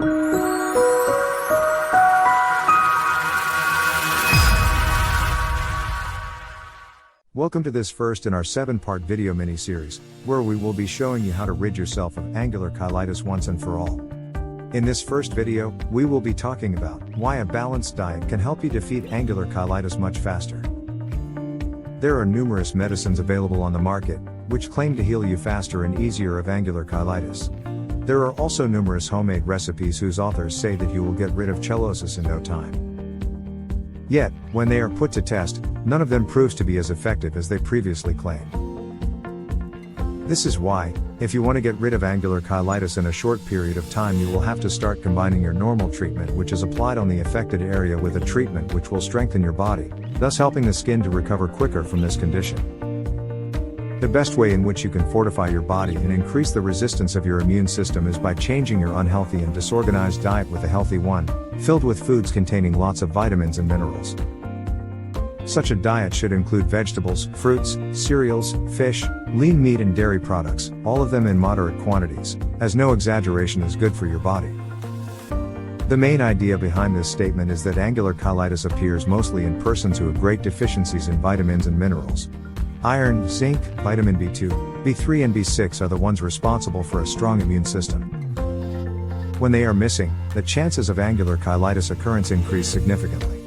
Welcome to this first in our 7-part video mini-series, where we will be showing you how to rid yourself of angular cheilitis once and for all. In this first video, we will be talking about why a balanced diet can help you defeat angular cheilitis much faster. There are numerous medicines available on the market, which claim to heal you faster and easier of angular cheilitis. There are also numerous homemade recipes whose authors say that you will get rid of cheilosis in no time. Yet, when they are put to test, none of them proves to be as effective as they previously claimed. This is why, if you want to get rid of angular cheilitis in a short period of time, you will have to start combining your normal treatment, which is applied on the affected area, with a treatment which will strengthen your body, thus helping the skin to recover quicker from this condition. The best way in which you can fortify your body and increase the resistance of your immune system is by changing your unhealthy and disorganized diet with a healthy one, filled with foods containing lots of vitamins and minerals. Such a diet should include vegetables, fruits, cereals, fish, lean meat and dairy products, all of them in moderate quantities, as no exaggeration is good for your body. The main idea behind this statement is that angular cheilitis appears mostly in persons who have great deficiencies in vitamins and minerals. Iron, zinc, vitamin B2, B3 and B6 are the ones responsible for a strong immune system. When they are missing, the chances of angular cheilitis occurrence increase significantly.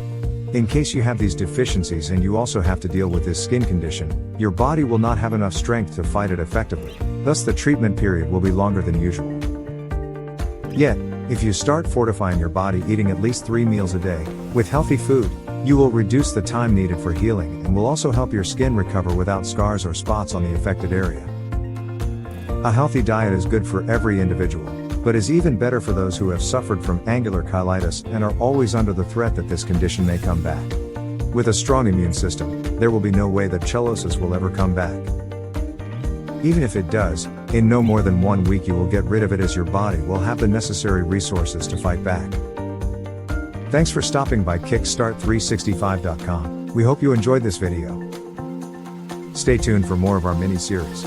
In case you have these deficiencies and you also have to deal with this skin condition, your body will not have enough strength to fight it effectively, thus the treatment period will be longer than usual. Yet, if you start fortifying your body eating at least 3 meals a day, with healthy food, you will reduce the time needed for healing and will also help your skin recover without scars or spots on the affected area. A healthy diet is good for every individual, but is even better for those who have suffered from angular cheilitis and are always under the threat that this condition may come back. With a strong immune system, there will be no way that cheilosis will ever come back. Even if it does, in no more than 1 week you will get rid of it, as your body will have the necessary resources to fight back. Thanks for stopping by Kickstart365.com. We hope you enjoyed this video. Stay tuned for more of our mini-series.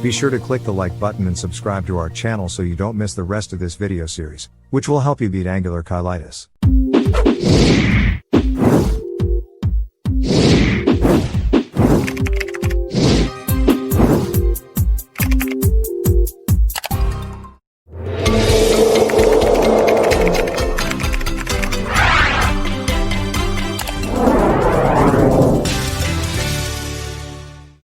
Be sure to click the like button and subscribe to our channel so you don't miss the rest of this video series, which will help you beat angular cheilitis.